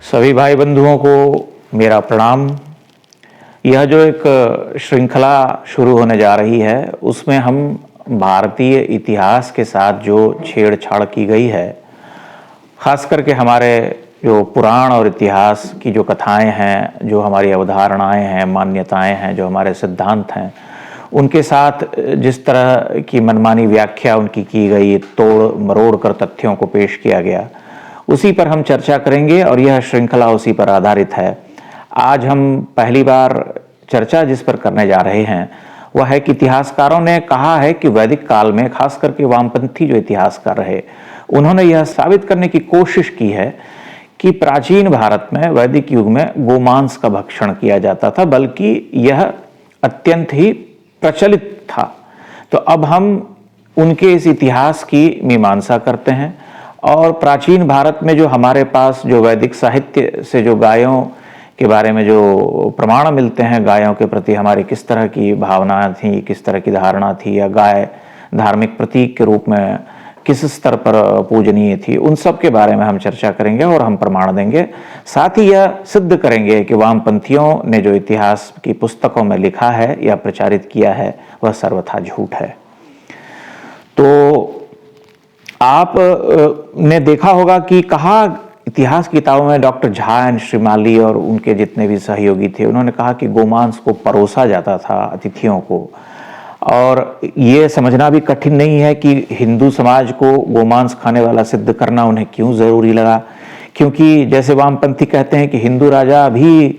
सभी भाई बंधुओं को मेरा प्रणाम। यह जो एक श्रृंखला शुरू होने जा रही है उसमें हम भारतीय इतिहास के साथ जो छेड़छाड़ की गई है, खास करके हमारे जो पुराण और इतिहास की जो कथाएं हैं, जो हमारी अवधारणाएं हैं, मान्यताएं हैं, जो हमारे सिद्धांत हैं, उनके साथ जिस तरह की मनमानी व्याख्या उनकी की गई, तोड़ मरोड़ कर तथ्यों को पेश किया गया, उसी पर हम चर्चा करेंगे और यह श्रृंखला उसी पर आधारित है। आज हम पहली बार चर्चा जिस पर करने जा रहे हैं वह है कि इतिहासकारों ने कहा है कि वैदिक काल में, खास करके वामपंथी जो इतिहासकार रहे, उन्होंने यह साबित करने की कोशिश की है कि प्राचीन भारत में वैदिक युग में गोमांस का भक्षण किया जाता था, बल्कि यह अत्यंत ही प्रचलित था। तो अब हम उनके इस इतिहास की मीमांसा करते हैं और प्राचीन भारत में जो हमारे पास जो वैदिक साहित्य से जो गायों के बारे में जो प्रमाण मिलते हैं, गायों के प्रति हमारी किस तरह की भावना थी, किस तरह की धारणा थी, या गाय धार्मिक प्रतीक के रूप में किस स्तर पर पूजनीय थी, उन सब के बारे में हम चर्चा करेंगे और हम प्रमाण देंगे। साथ ही यह सिद्ध करेंगे कि वामपंथियों ने जो इतिहास की पुस्तकों में लिखा है या प्रचारित किया है वह सर्वथा झूठ है। तो आप ने देखा होगा कि कहा इतिहास किताबों में, डॉक्टर झा एंड श्रीमाली और उनके जितने भी सहयोगी थे, उन्होंने कहा कि गोमांस को परोसा जाता था अतिथियों को। और ये समझना भी कठिन नहीं है कि हिंदू समाज को गोमांस खाने वाला सिद्ध करना उन्हें क्यों जरूरी लगा, क्योंकि जैसे वामपंथी कहते हैं कि हिंदू राजा भी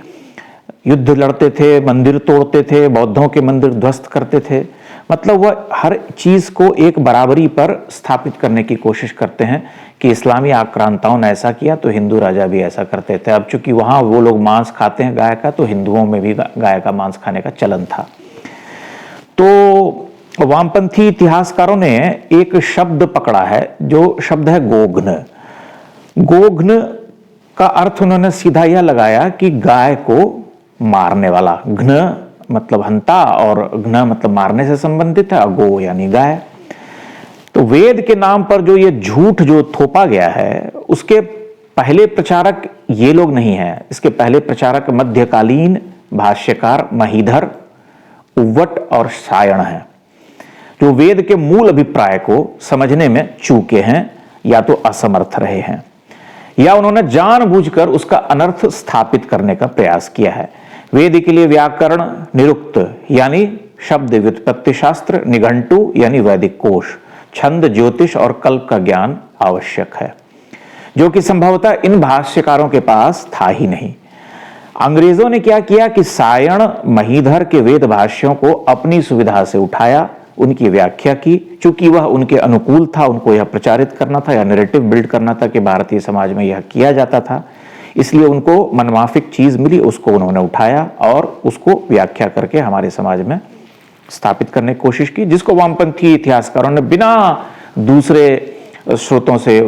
युद्ध लड़ते थे, मंदिर तोड़ते थे, बौद्धों के मंदिर ध्वस्त करते थे। मतलब वह हर चीज को एक बराबरी पर स्थापित करने की कोशिश करते हैं कि इस्लामी आक्रांताओं ने ऐसा किया तो हिंदू राजा भी ऐसा करते थे। अब चूंकि वहां वो लोग मांस खाते हैं गाय का, तो हिंदुओं में भी गाय का मांस खाने का चलन था। तो वामपंथी इतिहासकारों ने एक शब्द पकड़ा है, जो शब्द है गोघ्न। गोघ्न का अर्थ उन्होंने सीधा यह लगाया कि गाय को मारने वाला। घ्न मतलब हंता और घ्न मतलब मारने से संबंधित है, गो यानी गाय। तो वेद के नाम पर जो ये झूठ जो थोपा गया है, उसके पहले प्रचारक ये लोग नहीं है। इसके पहले प्रचारक मध्यकालीन भाष्यकार महीधर, उव्वट और सायण है, जो वेद के मूल अभिप्राय को समझने में चूके हैं, या तो असमर्थ रहे हैं, या उन्होंने जानबूझकर उसका अनर्थ स्थापित करने का प्रयास किया है। वेद के लिए व्याकरण, निरुक्त यानी शब्द व्युत्पत्ति शास्त्र, निघंटु यानी वैदिक कोश, छंद, ज्योतिष और कल्प का ज्ञान आवश्यक है, जो कि संभवतः इन भाष्यकारों के पास था ही नहीं। अंग्रेजों ने क्या किया कि सायण महीधर के वेद भाष्यों को अपनी सुविधा से उठाया, उनकी व्याख्या की। चूंकि वह उनके अनुकूल था, उनको यह प्रचारित करना था या नैरेटिव बिल्ड करना था कि भारतीय समाज में यह किया जाता था, इसलिए उनको मनमाफिक चीज मिली, उसको उन्होंने उठाया और उसको व्याख्या करके हमारे समाज में स्थापित करने की कोशिश की, जिसको वामपंथी इतिहासकारों ने बिना दूसरे स्रोतों से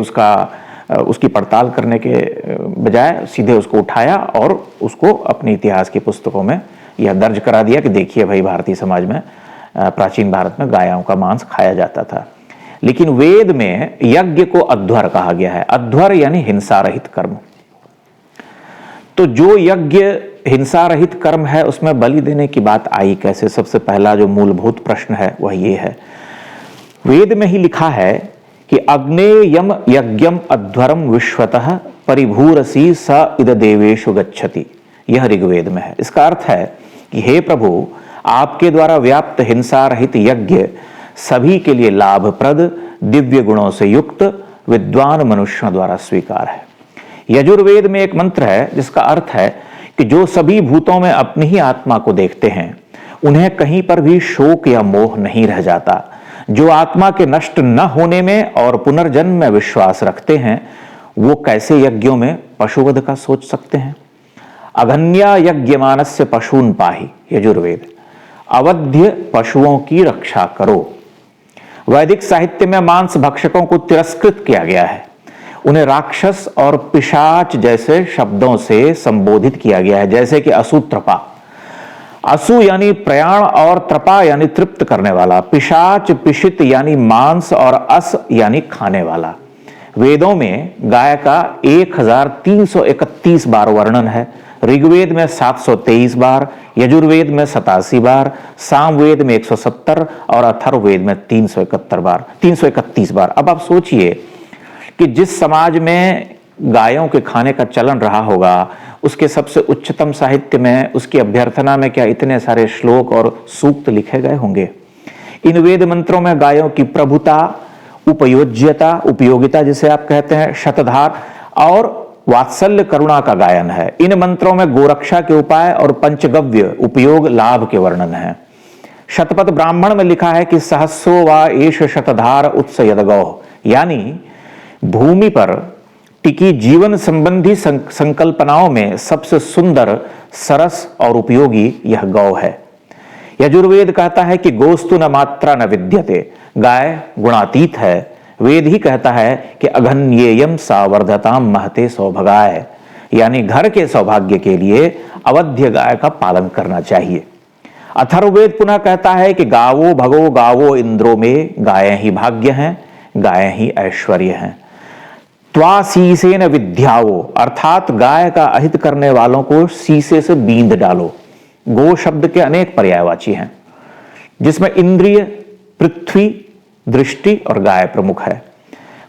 उसकी पड़ताल करने के बजाय सीधे उसको उठाया और उसको अपने इतिहास की पुस्तकों में यह दर्ज करा दिया कि देखिए भाई, भारतीय समाज में, प्राचीन भारत में गायों का मांस खाया जाता था। लेकिन वेद में यज्ञ को अध्वर कहा गया है। अध्वर यानी हिंसा रहित कर्म। तो जो यज्ञ हिंसा रहित कर्म है, उसमें बलि देने की बात आई कैसे? सबसे पहला जो मूलभूत प्रश्न है वह ये है, वेद में ही लिखा है कि अग्नेयम यज्ञम अध्वरम विश्वतः परिभूरसी स इद देवेषु गच्छति। यह ऋग्वेद में है। इसका अर्थ है कि हे प्रभु, आपके द्वारा व्याप्त हिंसा रहित यज्ञ सभी के लिए लाभप्रद, दिव्य गुणों से युक्त, विद्वान मनुष्यों द्वारा स्वीकार है। यजुर्वेद में एक मंत्र है जिसका अर्थ है कि जो सभी भूतों में अपनी ही आत्मा को देखते हैं, उन्हें कहीं पर भी शोक या मोह नहीं रह जाता। जो आत्मा के नष्ट न होने में और पुनर्जन्म में विश्वास रखते हैं, वो कैसे यज्ञों में पशुवध का सोच सकते हैं? अघन्या यज्ञमानस्य पशून पाहि, यजुर्वेद। अवध्य पशुओं की रक्षा करो। वैदिक साहित्य में मांस भक्षकों को तिरस्कृत किया गया है। उन्हें राक्षस और पिशाच जैसे शब्दों से संबोधित किया गया है, जैसे कि असुत्रपा। असु यानी प्रयाण और त्रपा यानी तृप्त करने वाला, पिशाच पिशित यानी मांस और अस यानी खाने वाला। वेदों में गाय का 1331 बार वर्णन है। ऋग्वेद में 723 बार, यजुर्वेद में 87 बार, सामवेद में 170 और अथर्ववेद में 331 बार। अब आप सोचिए कि जिस समाज में गायों के खाने का चलन रहा होगा, उसके सबसे उच्चतम साहित्य में, उसकी अभ्यर्थना में क्या इतने सारे श्लोक और सूक्त लिखे गए होंगे। इन वेद मंत्रों में गायों की प्रभुता, उपयोज्यता, उपयोगिता जिसे आप कहते हैं, शतधार और वात्सल्य करुणा का गायन है। इन मंत्रों में गोरक्षा के उपाय और पंचगव्य उपयोग लाभ के वर्णन है। शतपथ ब्राह्मण में लिखा है कि सहस्रो वा एष शतधार उत्सयद गौ, यानी भूमि पर टिकी जीवन संबंधी संकल्पनाओं में सबसे सुंदर, सरस और उपयोगी यह गौ है। यजुर्वेद कहता है कि गोस्तु न मात्रा न विद्यते, गाय गुणातीत है। वेद ही कहता है कि अघन्येयम सावर्धताम महते सौभगाय, यानी घर के सौभाग्य के लिए अवध्य गाय का पालन करना चाहिए। अथर्ववेद पुनः कहता है कि गावो भगो गावो इंद्रो में, गायें ही भाग्य हैं, गायें ही ऐश्वर्य हैं। त्वा शीसेन विद्याओ, अर्थात गाय का अहित करने वालों को शीशे से बींद डालो। गो शब्द के अनेक पर्यायवाची हैं, जिसमें इंद्रिय, पृथ्वी, दृष्टि और गाय प्रमुख है।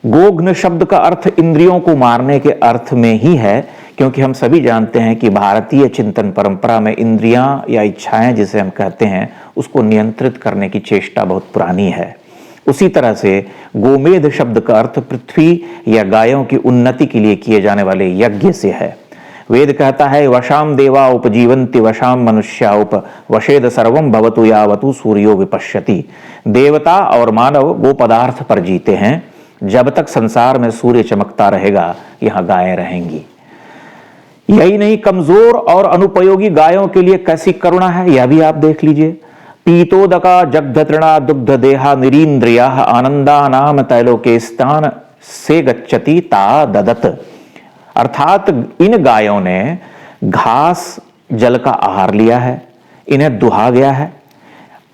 गोघ्न शब्द का अर्थ इंद्रियों को मारने के अर्थ में ही है, क्योंकि हम सभी जानते हैं कि भारतीय चिंतन परंपरा में इंद्रियां या इच्छाएं जिसे हम कहते हैं, उसको नियंत्रित करने की चेष्टा बहुत पुरानी है। उसी तरह से गोमेध शब्द का अर्थ पृथ्वी या गायों की उन्नति के लिए किए जाने वाले यज्ञ से है। वेद कहता है वशाम देवा उपजीवन्ति वशाम मनुष्या उप वशेद सर्वम भवतु यावतु सूर्यो विपश्यति। देवता और मानव गो पदार्थ पर जीते हैं। जब तक संसार में सूर्य चमकता रहेगा, यहाँ गायें रहेंगी। यही नहीं, कमजोर और अनुपयोगी गायों के लिए कैसी करुणा है, यह भी आप देख लीजिए। पीतोदका जगधतृणा दुग्ध देहा निरीन्द्रिया आनंदा नाम तैलोके स्थान से गच्छति ता ददत। अर्थात इन गायों ने घास जल का आहार लिया है, इन्हें दुहा गया है।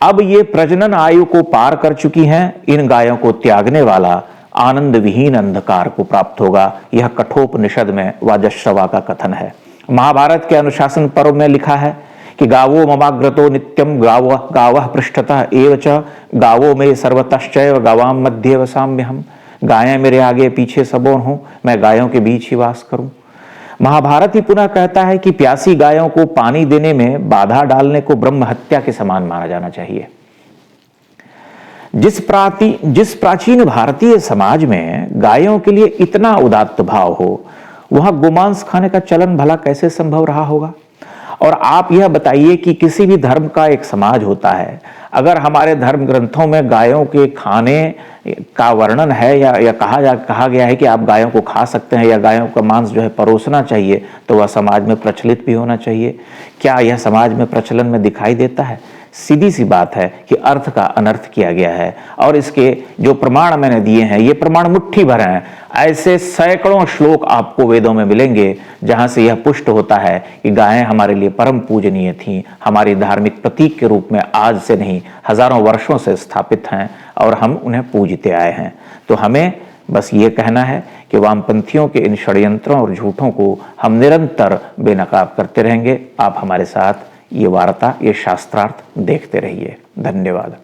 अब ये प्रजनन आयु को पार कर चुकी हैं। इन गायों को त्यागने वाला आनंद विहीन अंधकार को प्राप्त होगा। यह कठोपनिषद में वाजश्रवा का कथन है। महाभारत के अनुशासन पर्व में लिखा है कि गावो ममाग्रतो नित्यम गावः पृष्ठतः एव च गावो में सर्वतश्चैव गावाम मध्ये वसाम्यहम्। गायें मेरे आगे पीछे सबों हूं, मैं गायों के बीच ही वास करूं। महाभारत ही पुनः कहता है कि प्यासी गायों को पानी देने में बाधा डालने को ब्रह्म हत्या के समान माना जाना चाहिए। जिस प्राचीन भारतीय समाज में गायों के लिए इतना उदात्त भाव हो, वहां गोमांस खाने का चलन भला कैसे संभव रहा होगा। और आप यह बताइए कि किसी भी धर्म का एक समाज होता है, अगर हमारे धर्म ग्रंथों में गायों के खाने का वर्णन है या कहा गया है कि आप गायों को खा सकते हैं या गायों का मांस जो है परोसना चाहिए, तो वह समाज में प्रचलित भी होना चाहिए। क्या यह समाज में प्रचलन में दिखाई देता है? सीधी सी बात है कि अर्थ का अनर्थ किया गया है। और इसके जो प्रमाण मैंने दिए हैं, ये प्रमाण मुट्ठी भर हैं। ऐसे सैकड़ों श्लोक आपको वेदों में मिलेंगे जहां से यह पुष्ट होता है कि गायें हमारे लिए परम पूजनीय थीं, हमारी धार्मिक प्रतीक के रूप में आज से नहीं हजारों वर्षों से स्थापित हैं और हम उन्हें पूजते आए हैं। तो हमें बस ये कहना है कि वामपंथियों के इन षड्यंत्रों और झूठों को हम निरंतर बेनकाब करते रहेंगे। आप हमारे साथ ये वार्ता, ये शास्त्रार्थ देखते रहिए। धन्यवाद।